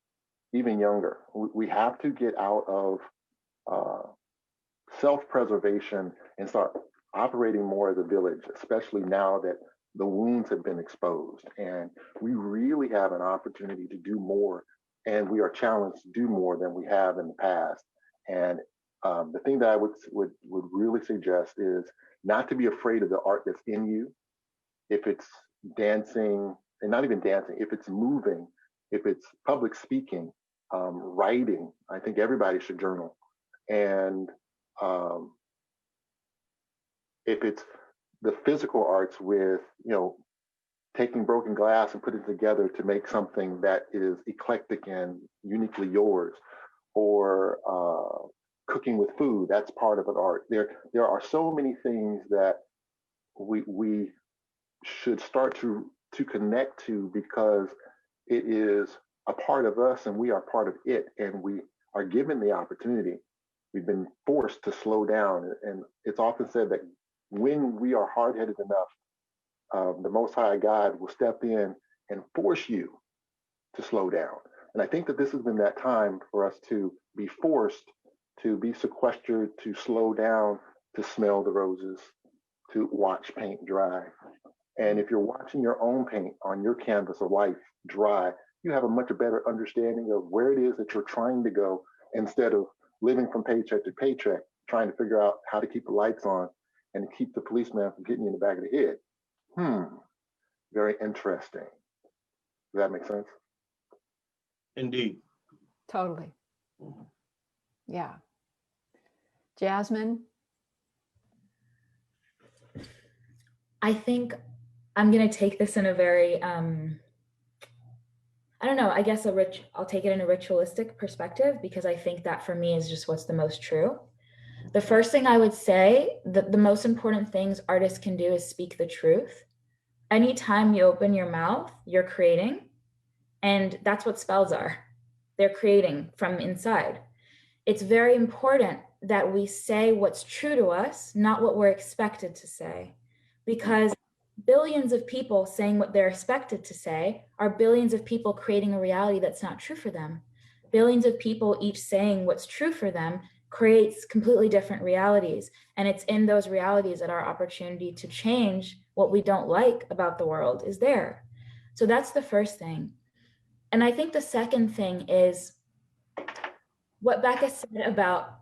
younger. We have to get out of self-preservation and start operating more as a village, especially now that the wounds have been exposed. And we really have an opportunity to do more, and we are challenged to do more than we have in the past. And the thing that I would really suggest is not to be afraid of the art that's in you. If it's dancing, and not even dancing, if it's moving, if it's public speaking, writing, I think everybody should journal. And if it's the physical arts with, taking broken glass and putting it together to make something that is eclectic and uniquely yours, or cooking with food, that's part of an art. There are so many things that we should start to connect to, because it is a part of us and we are part of it, and we are given the opportunity. We've been forced to slow down, and it's often said that when we are hard-headed enough, the Most High God will step in and force you to slow down. And I think that this has been that time for us to be forced to be sequestered, to slow down, to smell the roses, to watch paint dry. And if you're watching your own paint on your canvas of life dry, you have a much better understanding of where it is that you're trying to go, instead of living from paycheck to paycheck, trying to figure out how to keep the lights on and to keep the policeman from getting you in the back of the head. Very interesting. Does that make sense? Indeed. Totally. Yeah. Jasmine? I think I'm going to take this in a very, I don't know, I guess I'll take it in a ritualistic perspective, because I think that for me is just what's the most true. The first thing I would say, that the most important things artists can do is speak the truth. Anytime you open your mouth, you're creating, and that's what spells are. They're creating from inside. It's very important that we say what's true to us, not what we're expected to say, because billions of people saying what they're expected to say are billions of people creating a reality that's not true for them. Billions of people each saying what's true for them creates completely different realities. And it's in those realities that our opportunity to change what we don't like about the world is there. So that's the first thing. And I think the second thing is what Becca said about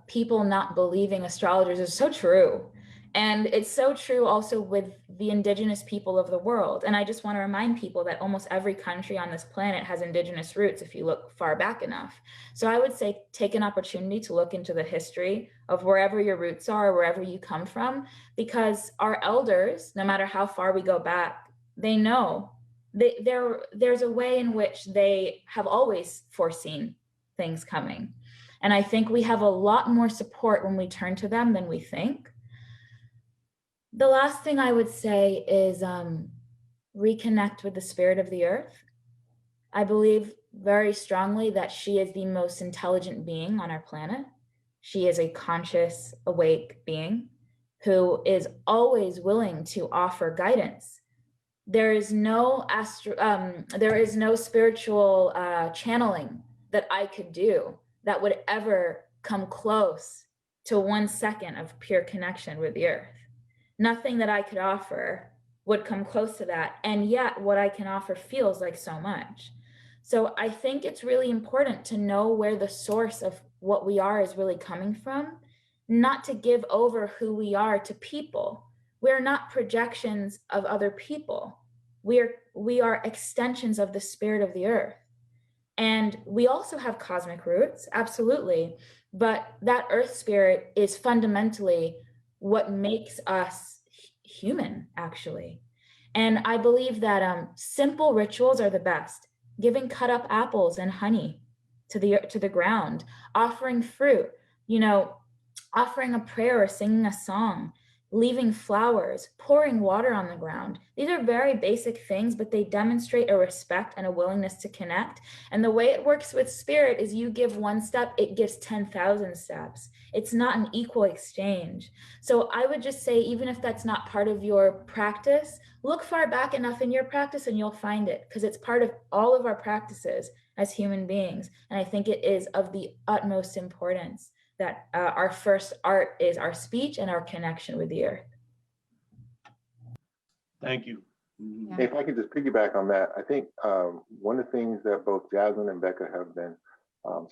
people not believing astrologers is so true. And it's so true also with the indigenous people of the world. And I just want to remind people that almost every country on this planet has indigenous roots if you look far back enough. So I would say take an opportunity to look into the history of wherever your roots are, wherever you come from, because our elders, no matter how far we go back, they know there's a way in which they have always foreseen things coming. And I think we have a lot more support when we turn to them than we think. The last thing I would say is reconnect with the spirit of the earth. I believe very strongly that she is the most intelligent being on our planet. She is a conscious, awake being who is always willing to offer guidance. there is no spiritual channeling that I could do that would ever come close to 1 second of pure connection with the earth. Nothing that I could offer would come close to that. And yet what I can offer feels like so much. So I think it's really important to know where the source of what we are is really coming from, not to give over who we are to people. We're not projections of other people. We are extensions of the spirit of the earth. And we also have cosmic roots, absolutely. But that earth spirit is fundamentally what makes us human, actually. And I believe that simple rituals are the best. Giving cut up apples and honey to the ground, offering fruit, offering a prayer or singing a song, leaving flowers, pouring water on the ground. These are very basic things, but they demonstrate a respect and a willingness to connect. And the way it works with spirit is you give 1 step, it gives 10,000 steps. It's not an equal exchange. So I would just say, even if that's not part of your practice, look far back enough in your practice and you'll find it, because it's part of all of our practices as human beings. And I think it is of the utmost importance that our first art is our speech and our connection with the earth. Thank you. Yeah. If I could just piggyback on that, I think one of the things that both Jasmine and Becca have been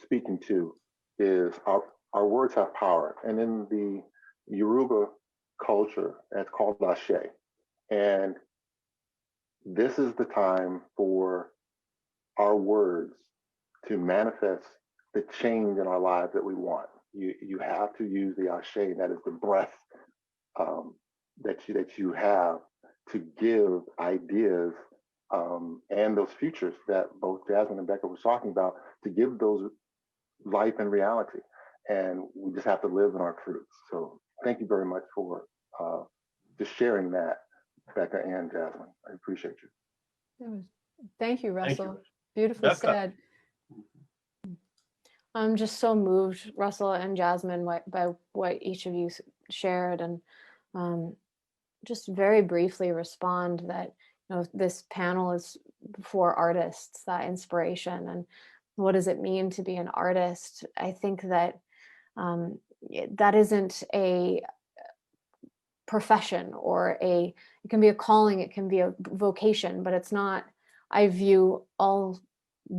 speaking to is our words have power. And in the Yoruba culture, it's called Logeais. And this is the time for our words to manifest the change in our lives that we want. You have to use the Ashe, that is the breath that you have to give ideas and those futures that both Jasmine and Becca were talking about, to give those life and reality. And we just have to live in our truths. So thank you very much for just sharing that, Becca and Jasmine. I appreciate you. Thank you, Russell. Thank you. Beautifully Becca. said. I'm just so moved, Russell and Jasmine, by what each of you shared, and just very briefly respond that this panel is for artists, that inspiration, and what does it mean to be an artist? I think that that isn't a profession or it can be a calling, it can be a vocation, but it's not. I view all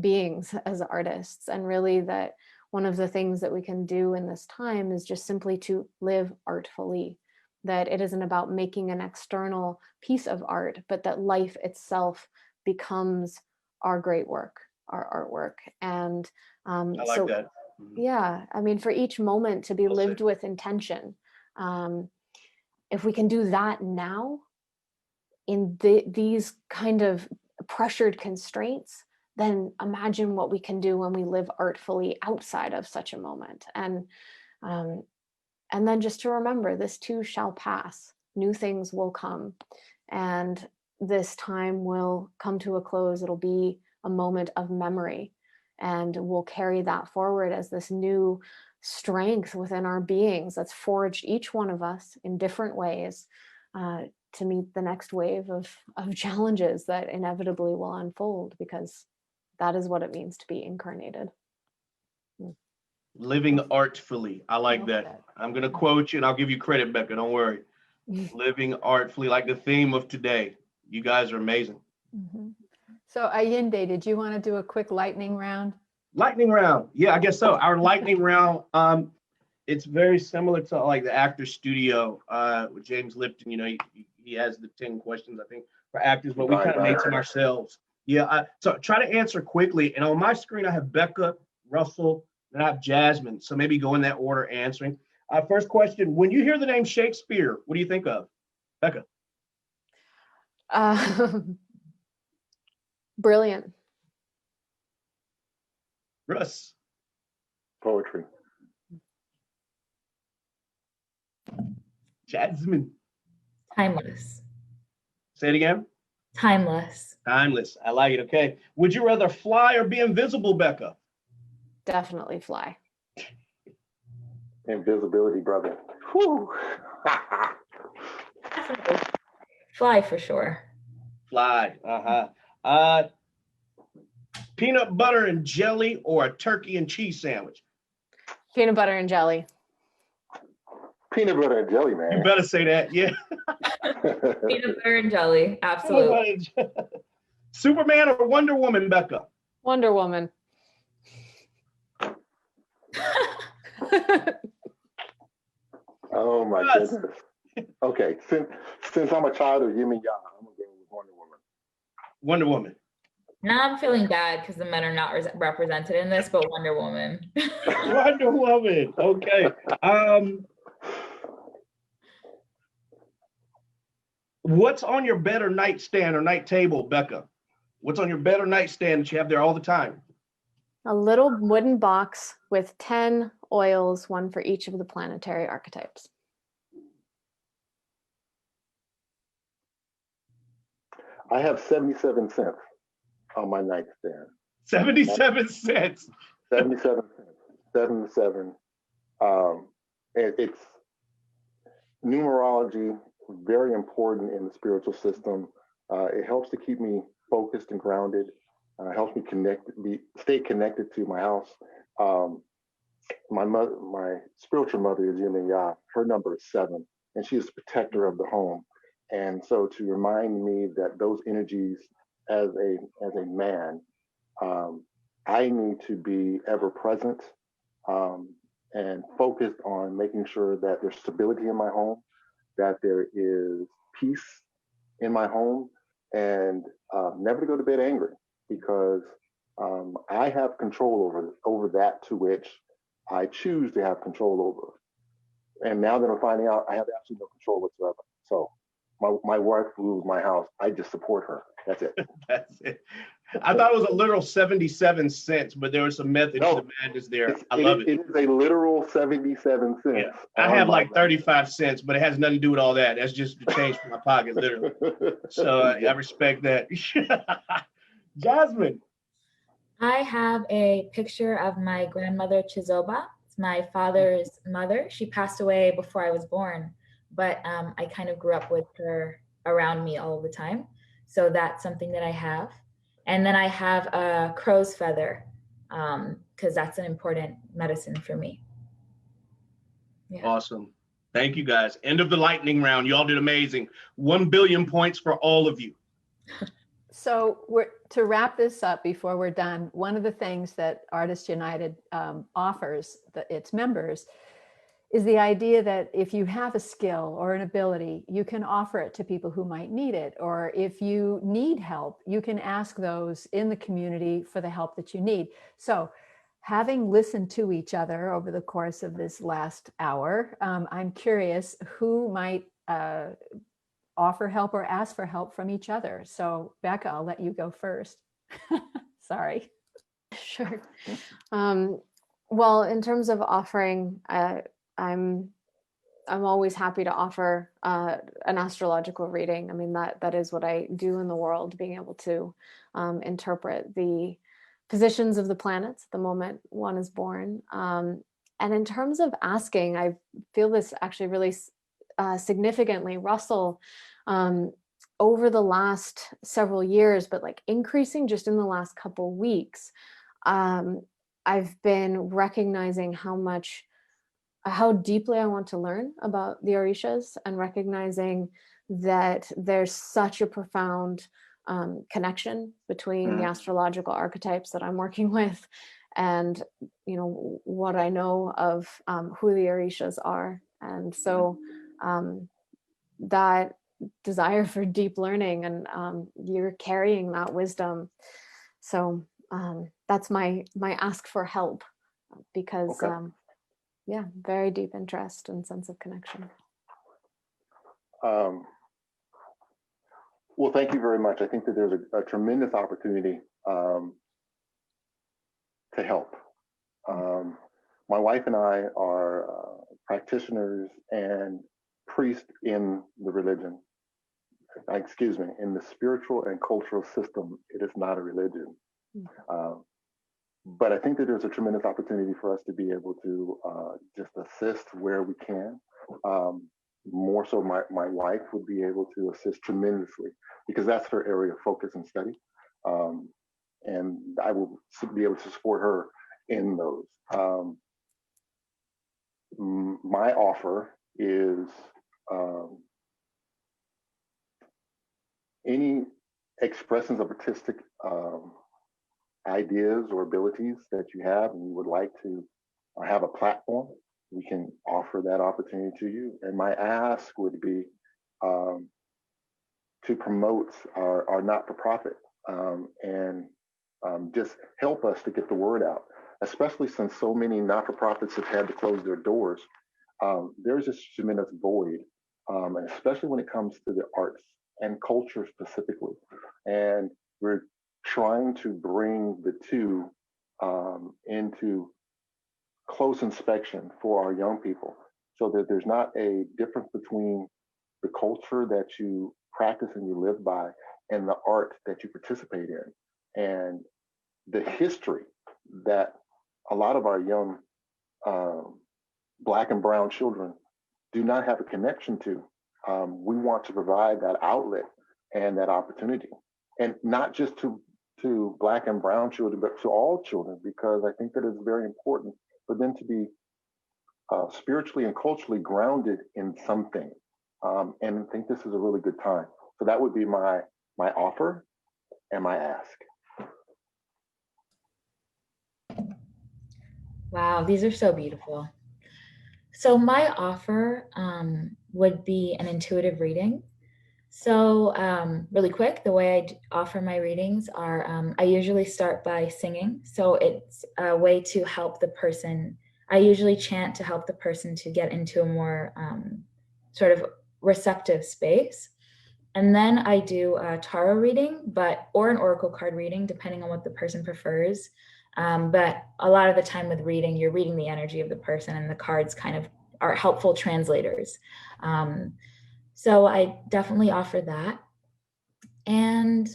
beings as artists, and really that one of the things that we can do in this time is just simply to live artfully, that it isn't about making an external piece of art, but that life itself becomes our great work, our artwork. And I like that. yeah, I mean, for each moment to be Well lived said. with intention, if we can do that now in these kind of pressured constraints, then imagine what we can do when we live artfully outside of such a moment. And then just to remember, this too shall pass. New things will come, and this time will come to a close. It'll be a moment of memory, and we'll carry that forward as this new strength within our beings that's forged each one of us in different ways to meet the next wave of challenges that inevitably will unfold, because that is what it means to be incarnated. Living artfully. I like Love that. I'm going to quote you, and I'll give you credit, Becca. Don't worry. Living artfully, like the theme of today. You guys are amazing. Mm-hmm. So Ayinde, did you want to do a quick lightning round? Lightning round. Yeah, I guess so. Our lightning round, it's very similar to like the Actor Studio with James Lipton. He has the 10 questions, I think, for actors, but we kind of made some ourselves. Yeah, so try to answer quickly. And on my screen, I have Becca, Russell, and I have Jasmine. So maybe go in that order answering. First question, when you hear the name Shakespeare, what do you think of? Becca? Brilliant. Russ? Poetry. Jasmine? Timeless. Say it again. Timeless. Timeless. I like it. Okay. Would you rather fly or be invisible, Becca? Definitely fly. Invisibility, brother. Whew. Definitely. Fly for sure. Fly lied. Peanut butter and jelly or a turkey and cheese sandwich? Peanut butter and jelly. Peanut butter and jelly, You man. better say that. Yeah. Peanut butter and jelly, absolutely. Superman or Wonder Woman, Becca? Wonder Woman. Oh my Yes. goodness. Okay, since I'm a child of Yin and Yang, I'm gonna go with Wonder Woman. Wonder Woman. Now I'm feeling bad because the men are not represented in this, but Wonder Woman. Wonder Woman. Okay. What's on your bed or nightstand or night table, Becca? What's on your bed or nightstand that you have there all the time? A little wooden box with 10 oils, one for each of the planetary archetypes. I have 77 cents on my nightstand. 77 cents. 77 cents. 77. It's numerology, very important in the spiritual system. It helps to keep me focused and grounded. Helps me stay connected to my house. My spiritual mother is Yin and Yang. Her number is 7, and she is the protector of the home. And so to remind me that those energies, as a man, I need to be ever present and focused on making sure that there's stability in my home, that there is peace in my home, and never to go to bed angry, because I have control over that to which I choose to have control over. And now that I'm finding out, I have absolutely no control whatsoever. So my wife rules my house. I just support her. That's it. That's it. I thought it was a literal 77 cents, but there was some method to the madness there. I love it. It is a literal 77 cents. Yeah. I have like 35 cents, but it has nothing to do with all that. That's just the change from my pocket, literally. So I respect that. Jasmine. I have a picture of my grandmother Chizoba. It's my father's mother. She passed away before I was born, but I kind of grew up with her around me all the time. So that's something that I have. And then I have a crow's feather because that's an important medicine for me. Yeah. Awesome. Thank you, guys. End of the lightning round. Y'all did amazing. 1 billion points for all of you. So to wrap this up before we're done, one of the things that Artists United offers its members is the idea that if you have a skill or an ability, you can offer it to people who might need it. Or if you need help, you can ask those in the community for the help that you need. So having listened to each other over the course of this last hour, I'm curious who might offer help or ask for help from each other. So Becca, I'll let you go first. Sorry. Sure. Well, in terms of offering, I'm always happy to offer an astrological reading. I mean, that is what I do in the world, being able to interpret the positions of the planets at the moment one is born. And in terms of asking, I feel this actually really significantly, Russell, over the last several years, but like increasing just in the last couple weeks, I've been recognizing how deeply I want to learn about the Orishas, and recognizing that there's such a profound connection between the astrological archetypes that I'm working with and, you know, what I know of who the Orishas are. And so that desire for deep learning, and you're carrying that wisdom. So that's my ask for help, because yeah, very deep interest and sense of connection. Well, thank you very much. I think that there's a tremendous opportunity to help. My wife and I are practitioners and priests in the religion. In the spiritual and cultural system. It is not a religion. But I think that there's a tremendous opportunity for us to be able to just assist where we can. more so my wife would be able to assist tremendously, because that's her area of focus and study. And I will be able to support her in those. My offer is any expressions of artistic ideas or abilities that you have and you would like to have a platform, we can offer that opportunity to you. And my ask would be to promote our not-for-profit and just help us to get the word out, especially since so many not-for-profits have had to close their doors. There's this tremendous void, and especially when it comes to the arts and culture specifically. And we're trying to bring the two into close inspection for our young people, so that there's not a difference between the culture that you practice and you live by and the art that you participate in, and the history that a lot of our young Black and brown children do not have a connection to. We want to provide that outlet and that opportunity, and not just to Black and brown children, but to all children, because I think that it's very important for them to be spiritually and culturally grounded in something. And I think this is a really good time. So that would be my offer and my ask. Wow, these are so beautiful. So my offer would be an intuitive reading. So really quick, the way I offer my readings are, I usually start by singing. So it's a way to help the person. I usually chant to help the person to get into a more sort of receptive space. And then I do a tarot reading, or an oracle card reading, depending on what the person prefers. But a lot of the time with reading, you're reading the energy of the person, and the cards kind of are helpful translators. So I definitely offer that. And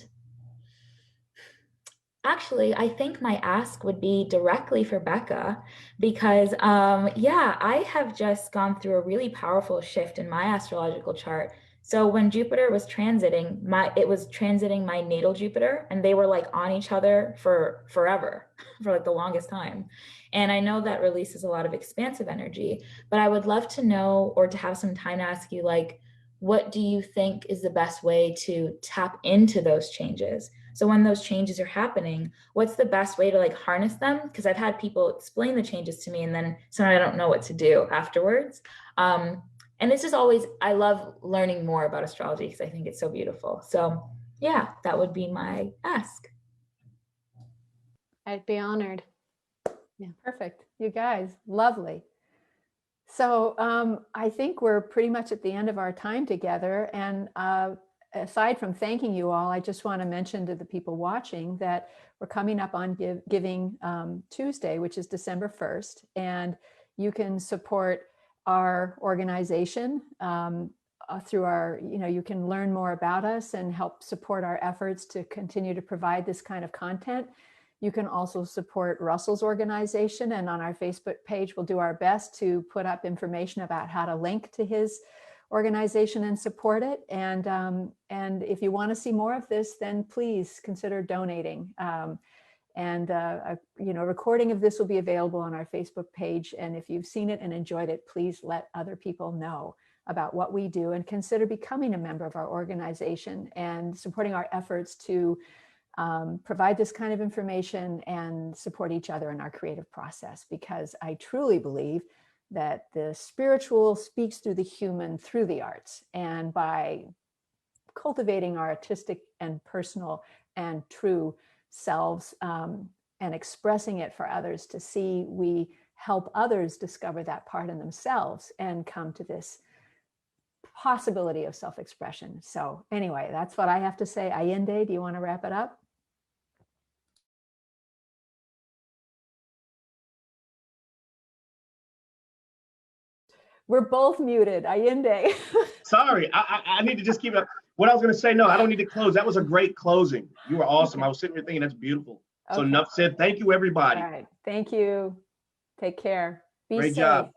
actually, I think my ask would be directly for Becca, because yeah, I have just gone through a really powerful shift in my astrological chart. So when Jupiter was transiting, it was transiting my natal Jupiter, and they were like on each other for forever, for like the longest time. And I know that releases a lot of expansive energy, but I would love to know, or to have some time to ask you, like, what do you think is the best way to tap into those changes? So when those changes are happening, what's the best way to like harness them? Because I've had people explain the changes to me, and then sometimes I don't know what to do afterwards. And it's just always, I love learning more about astrology because I think it's so beautiful. So yeah, that would be my ask. I'd be honored. Yeah, perfect. You guys, lovely. So I think we're pretty much at the end of our time together. And aside from thanking you all, I just want to mention to the people watching that we're coming up on Giving Tuesday, which is December 1st. And you can support our organization through our, you can learn more about us and help support our efforts to continue to provide this kind of content. You can also support Russell's organization, and on our Facebook page, we'll do our best to put up information about how to link to his organization and support it. And if you want to see more of this, then please consider donating. A recording of this will be available on our Facebook page. And if you've seen it and enjoyed it, please let other people know about what we do, and consider becoming a member of our organization and supporting our efforts to provide this kind of information and support each other in our creative process, because I truly believe that the spiritual speaks through the human through the arts. And by cultivating our artistic and personal and true selves and expressing it for others to see, we help others discover that part in themselves and come to this possibility of self-expression. So anyway, that's what I have to say. Ayinde, do you want to wrap it up? We're both muted. Ayinde. Sorry, I need to just keep it up. What I was going to say, no, I don't need to close. That was a great closing. You were awesome. Okay. I was sitting here thinking that's beautiful. So Okay. enough said. Thank you, everybody. All right. Thank you. Take care. Be Great safe. job.